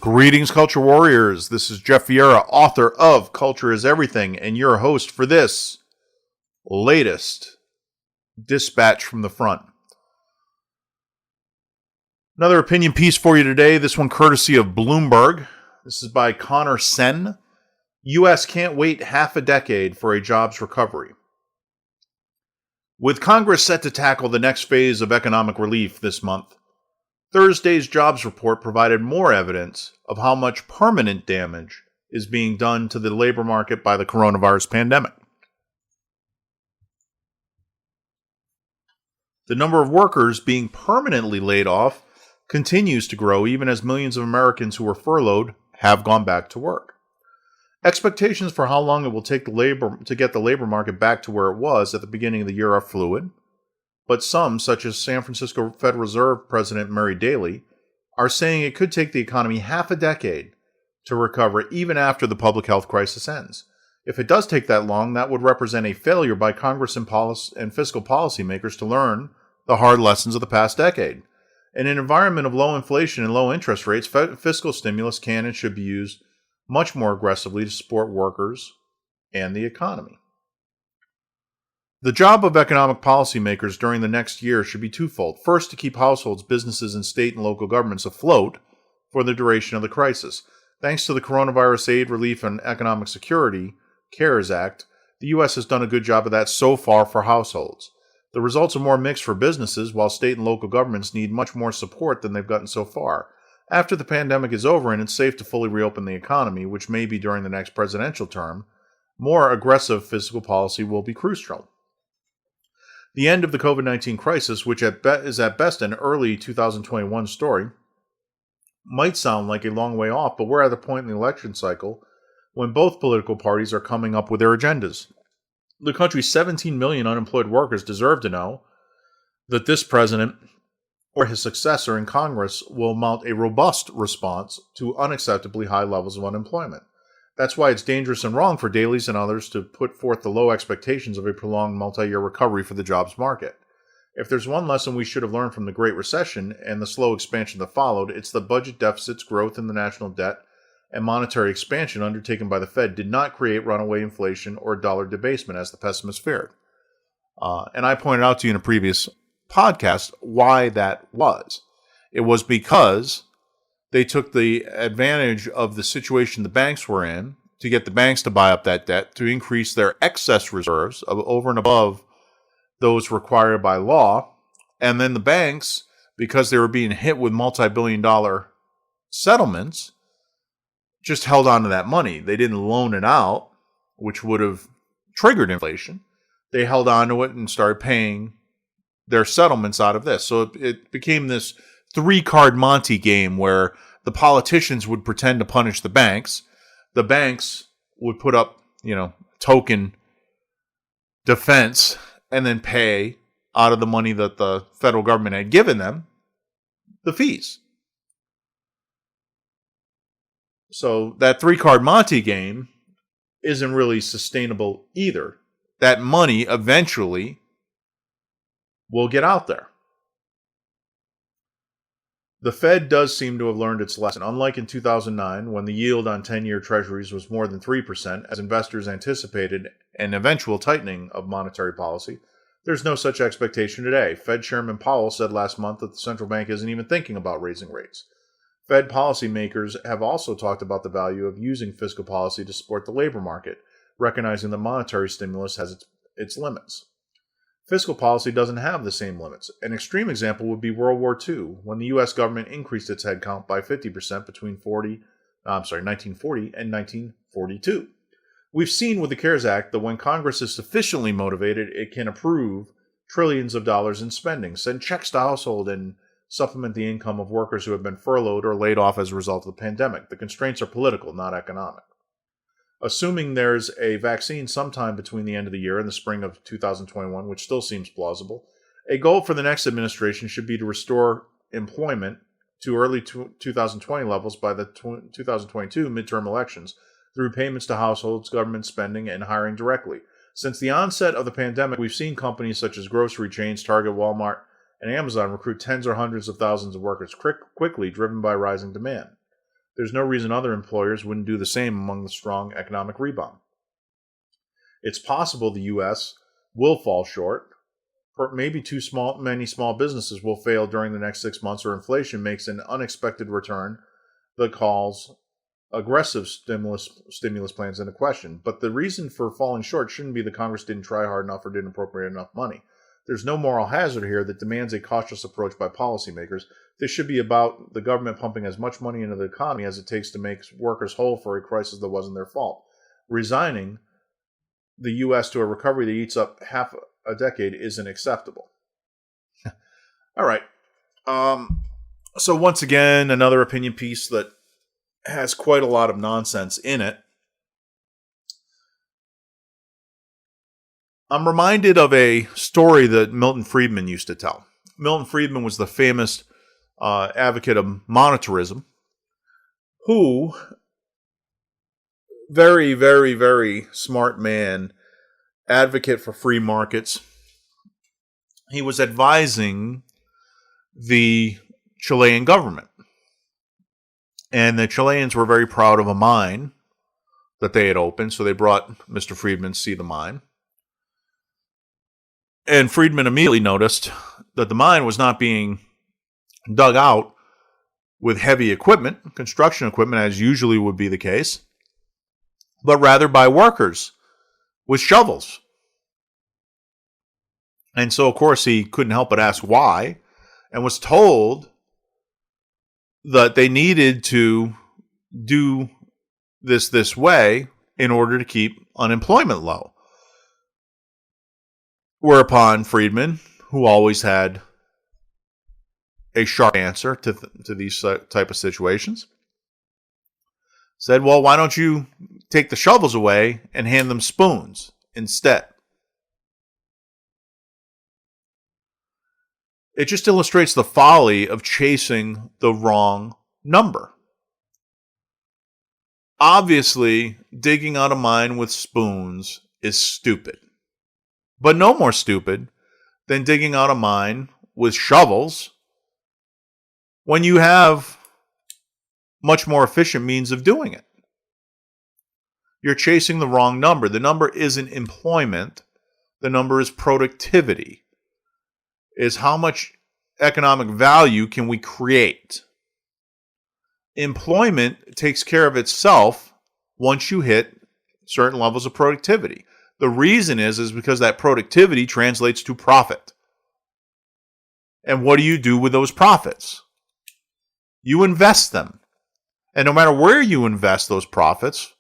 Greetings, Culture Warriors. This is Jeff Vieira, author of Culture is Everything, and your host for this latest dispatch from the front. Another opinion piece for you today, this one courtesy of Bloomberg. This is by Connor Sen. U.S. can't wait half a decade for a jobs recovery. With Congress set to tackle the next phase of economic relief this month, Thursday's jobs report provided more evidence of how much permanent damage is being done to the labor market by the coronavirus pandemic. The number of workers being permanently laid off continues to grow even as millions of Americans who were furloughed have gone back to work. Expectations for how long it will take to get the labor market back to where it was at the beginning of the year are fluid, but some, such as San Francisco Federal Reserve President Mary Daly, are saying it could take the economy half a decade to recover even after the public health crisis ends. If it does take that long, that would represent a failure by Congress and fiscal policymakers to learn the hard lessons of the past decade. In an environment of low inflation and low interest rates, fiscal stimulus can and should be used much more aggressively to support workers and the economy. The job of economic policymakers during the next year should be twofold. First, to keep households, businesses, and state and local governments afloat for the duration of the crisis. Thanks to the Coronavirus Aid, Relief, and Economic Security CARES Act, the U.S. has done a good job of that so far for households. The results are more mixed for businesses, while state and local governments need much more support than they've gotten so far. After the pandemic is over and it's safe to fully reopen the economy, which may be during the next presidential term, more aggressive fiscal policy will be crucial. The end of the COVID-19 crisis, which is at best an early 2021 story, might sound like a long way off, but we're at the point in the election cycle when both political parties are coming up with their agendas. The country's 17 million unemployed workers deserve to know that this president or his successor in Congress will mount a robust response to unacceptably high levels of unemployment. That's why it's dangerous and wrong for Dailies and others to put forth the low expectations of a prolonged multi-year recovery for the jobs market. If there's one lesson we should have learned from the Great Recession and the slow expansion that followed, it's the budget deficits, growth in the national debt, and monetary expansion undertaken by the Fed did not create runaway inflation or dollar debasement as the pessimists feared. And I pointed out to you in a previous podcast why that was. It was because they took the advantage of the situation the banks were in to get the banks to buy up that debt, to increase their excess reserves over and above those required by law. And then the banks, because they were being hit with multi-billion-dollar settlements, just held on to that money. They didn't loan it out, which would have triggered inflation. They held on to it and started paying their settlements out of this. So it became this three-card Monte game where the politicians would pretend to punish the banks would put up, token defense and then pay out of the money that the federal government had given them the fees. So that three-card Monte game isn't really sustainable either. That money eventually will get out there. The Fed does seem to have learned its lesson. Unlike in 2009, when the yield on 10-year treasuries was more than 3%, as investors anticipated an eventual tightening of monetary policy, there's no such expectation today. Fed Chairman Powell said last month that the central bank isn't even thinking about raising rates. Fed policymakers have also talked about the value of using fiscal policy to support the labor market, recognizing that monetary stimulus has its limits. Fiscal policy doesn't have the same limits. An extreme example would be World War II, when the U.S. government increased its headcount by 50% between 1940 and 1942. We've seen with the CARES Act that when Congress is sufficiently motivated, it can approve trillions of dollars in spending, send checks to households, and supplement the income of workers who have been furloughed or laid off as a result of the pandemic. The constraints are political, not economic. Assuming there's a vaccine sometime between the end of the year and the spring of 2021, which still seems plausible, a goal for the next administration should be to restore employment to early 2020 levels by the 2022 midterm elections through payments to households, government spending, and hiring directly. Since the onset of the pandemic, we've seen companies such as grocery chains, Target, Walmart, and Amazon recruit tens or hundreds of thousands of workers quickly, driven by rising demand. There's no reason other employers wouldn't do the same among the strong economic rebound. It's possible the U.S. will fall short. Maybe many small businesses will fail during the next 6 months, or inflation makes an unexpected return that calls aggressive stimulus plans into question. But the reason for falling short shouldn't be that Congress didn't try hard enough or didn't appropriate enough money. There's no moral hazard here that demands a cautious approach by policymakers. This should be about the government pumping as much money into the economy as it takes to make workers whole for a crisis that wasn't their fault. Resigning the U.S. to a recovery that eats up half a decade isn't acceptable. All right. So once again, another opinion piece that has quite a lot of nonsense in it. I'm reminded of a story that Milton Friedman used to tell. Milton Friedman was the famous advocate of monetarism, who, very, very, very smart man, advocate for free markets. He was advising the Chilean government. And the Chileans were very proud of a mine that they had opened, so they brought Mr. Friedman to see the mine. And Friedman immediately noticed that the mine was not being dug out with heavy equipment, construction equipment, as usually would be the case, but rather by workers with shovels. And so, of course, he couldn't help but ask why, and was told that they needed to do this way in order to keep unemployment low. Whereupon Friedman, who always had a sharp answer to these type of situations, said, well, why don't you take the shovels away and hand them spoons instead? It just illustrates the folly of chasing the wrong number. Obviously, digging out a mine with spoons is stupid. But no more stupid than digging out a mine with shovels when you have much more efficient means of doing it. You're chasing the wrong number. The number isn't employment. The number is productivity. Is how much economic value can we create? Employment takes care of itself once you hit certain levels of productivity. The reason is because that productivity translates to profit. And what do you do with those profits? You invest them. And no matter where you invest those profits,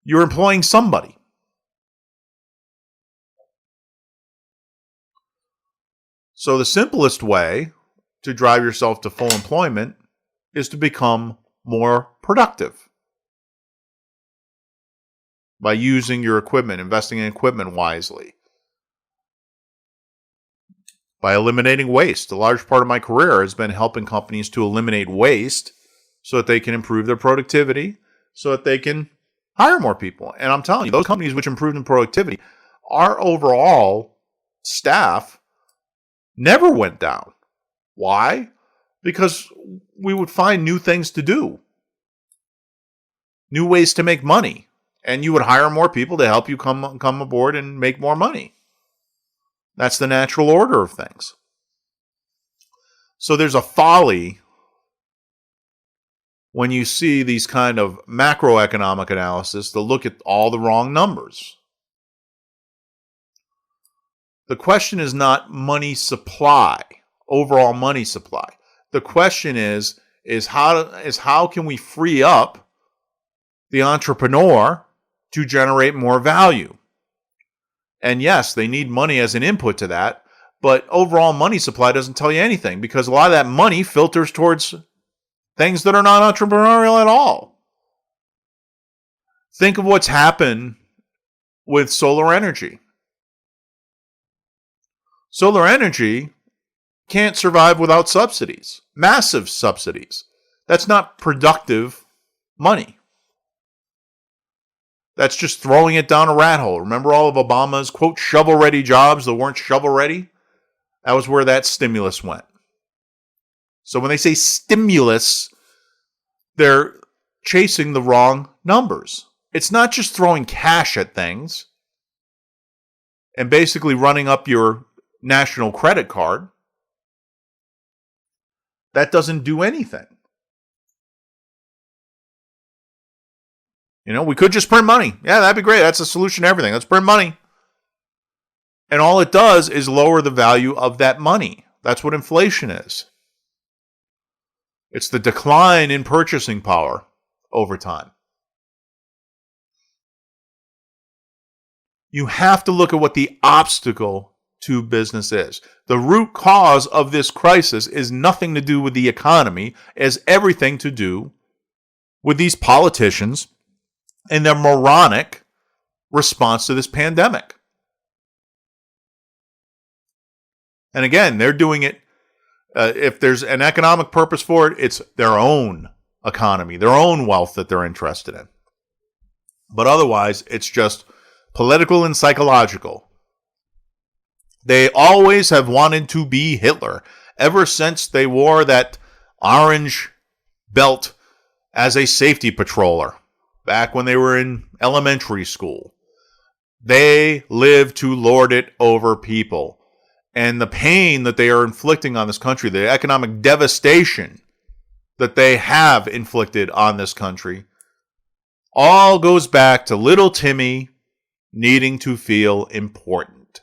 you're employing somebody. So the simplest way to drive yourself to full employment is to become more productive by using your equipment, investing in equipment wisely, by eliminating waste. A large part of my career has been helping companies to eliminate waste so that they can improve their productivity, so that they can hire more people. And I'm telling you, those companies which improved in productivity, our overall staff never went down. Why? Because we would find new things to do, new ways to make money, and you would hire more people to help you come aboard and make more money. That's the natural order of things. So there's a folly when you see these kind of macroeconomic analysis to look at all the wrong numbers. The question is not money supply, overall money supply. The question is how can we free up the entrepreneur to generate more value? And yes, they need money as an input to that, but overall money supply doesn't tell you anything because a lot of that money filters towards things that are not entrepreneurial at all. Think of what's happened with solar energy. Solar energy can't survive without subsidies, massive subsidies. That's not productive money. That's just throwing it down a rat hole. Remember all of Obama's, quote, shovel-ready jobs that weren't shovel-ready? That was where that stimulus went. So when they say stimulus, they're chasing the wrong numbers. It's not just throwing cash at things and basically running up your national credit card. That doesn't do anything. We could just print money. Yeah, that'd be great. That's a solution to everything. Let's print money. And all it does is lower the value of that money. That's what inflation is. It's the decline in purchasing power over time. You have to look at what the obstacle to business is. The root cause of this crisis is nothing to do with the economy, it has everything to do with these politicians and their moronic response to this pandemic. And again, they're doing it, if there's an economic purpose for it, it's their own economy, their own wealth that they're interested in. But otherwise, it's just political and psychological. They always have wanted to be Hitler, ever since they wore that orange belt as a safety patroller back when they were in elementary school. They live to lord it over people. And the pain that they are inflicting on this country, the economic devastation that they have inflicted on this country, all goes back to little Timmy needing to feel important.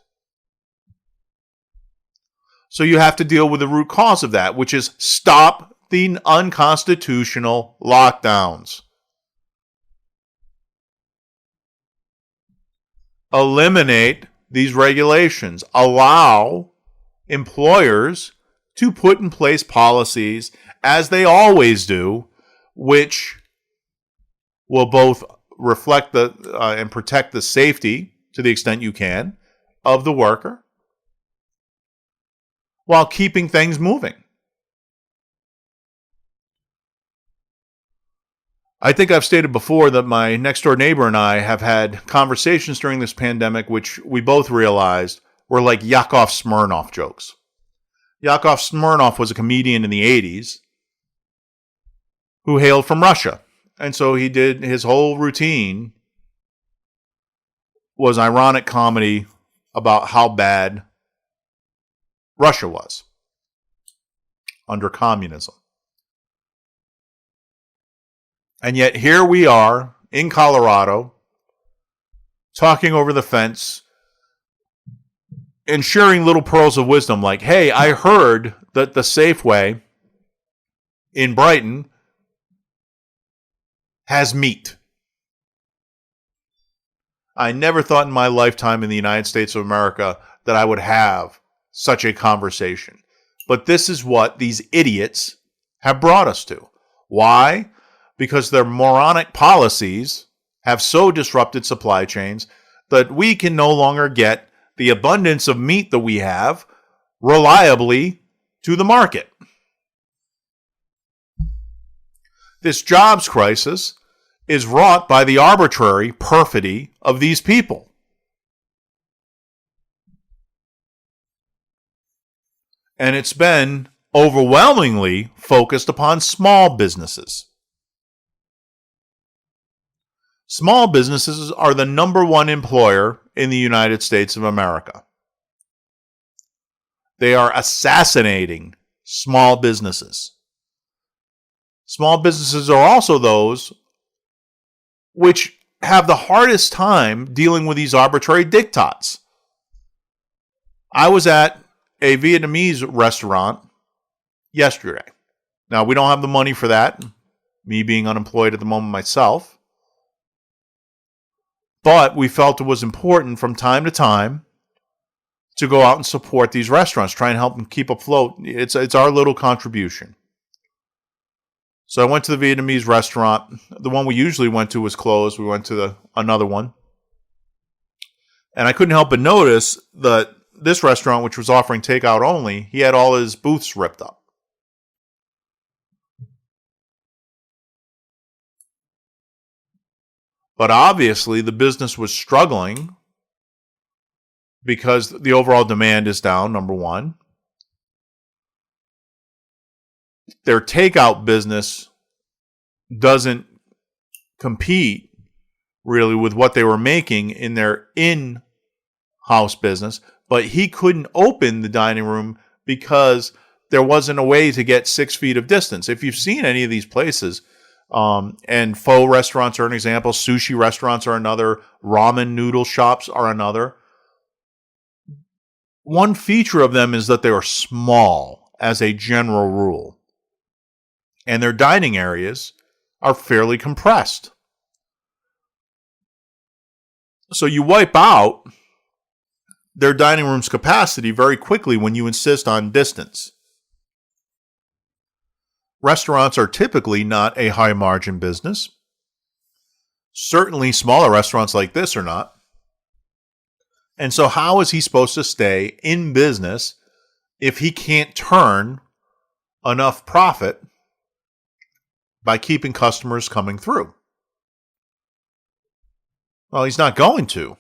So you have to deal with the root cause of that, which is stop the unconstitutional lockdowns. Eliminate these regulations. Allow employers to put in place policies, as they always do, which will both reflect and protect the safety, to the extent you can, of the worker, while keeping things moving. I think I've stated before that my next door neighbor and I have had conversations during this pandemic which we both realized were like Yakov Smirnoff jokes. Yakov Smirnoff was a comedian in the 80s who hailed from Russia. And so he did, his whole routine was ironic comedy about how bad Russia was under communism. And yet here we are in Colorado talking over the fence and sharing little pearls of wisdom like, hey, I heard that the Safeway in Brighton has meat. I never thought in my lifetime in the United States of America that I would have such a conversation. But this is what these idiots have brought us to. Why? Because their moronic policies have so disrupted supply chains that we can no longer get the abundance of meat that we have reliably to the market. This jobs crisis is wrought by the arbitrary perfidy of these people. And it's been overwhelmingly focused upon small businesses. Small businesses are the number one employer in the United States of America. They are assassinating small businesses. Small businesses are also those which have the hardest time dealing with these arbitrary diktats. I was at a Vietnamese restaurant yesterday. Now, we don't have the money for that, me being unemployed at the moment myself. But we felt it was important from time to time to go out and support these restaurants, try and help them keep afloat. It's our little contribution. So I went to the Vietnamese restaurant. The one we usually went to was closed. We went to another one. And I couldn't help but notice that this restaurant, which was offering takeout only, he had all his booths ripped up. But obviously, the business was struggling because the overall demand is down, number one. Their takeout business doesn't compete really with what they were making in their in-house business, but he couldn't open the dining room because there wasn't a way to get 6 feet of distance. If you've seen any of these places, and pho restaurants are an example, sushi restaurants are another, ramen noodle shops are another. One feature of them is that they are small as a general rule, and their dining areas are fairly compressed. So you wipe out their dining room's capacity very quickly when you insist on distance. Restaurants are typically not a high margin business. Certainly smaller restaurants like this are not. And so how is he supposed to stay in business if he can't turn enough profit by keeping customers coming through? Well, he's not going to.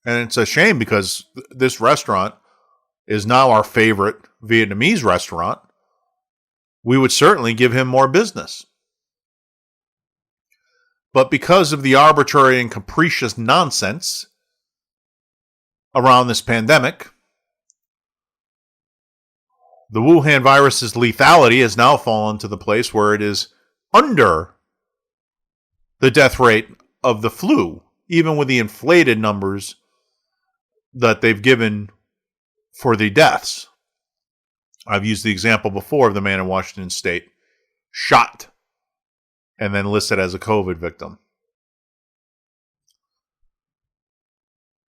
And it's a shame because this restaurant is now our favorite Vietnamese restaurant. We would certainly give him more business. But because of the arbitrary and capricious nonsense around this pandemic, the Wuhan virus's lethality has now fallen to the place where it is under the death rate of the flu, even with the inflated numbers that they've given for the deaths. I've used the example before of the man in Washington State shot and then listed as a COVID victim.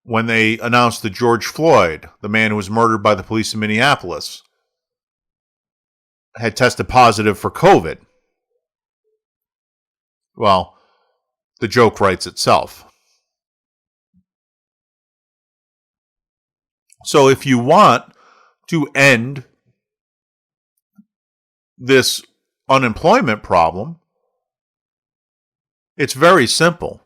When they announced that George Floyd, the man who was murdered by the police in Minneapolis, had tested positive for COVID, well, the joke writes itself. So if you want to end this unemployment problem, it's very simple.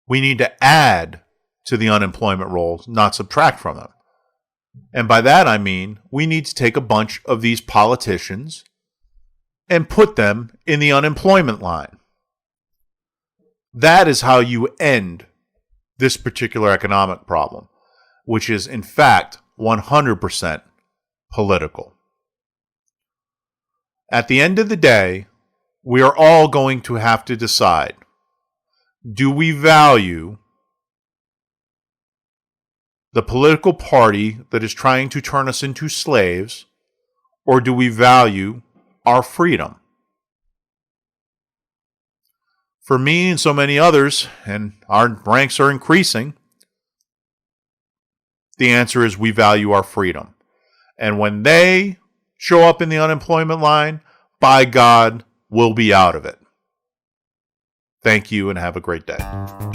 We need to add to the unemployment rolls, not subtract from them. And by that I mean we need to take a bunch of these politicians and put them in the unemployment line. That is how you end this particular economic problem, which is in fact 100% political. At the end of the day, we are all going to have to decide, do we value the political party that is trying to turn us into slaves, or do we value our freedom? For me and so many others, and our ranks are increasing, the answer is we value our freedom. And when they show up in the unemployment line, by God, we'll be out of it. Thank you and have a great day.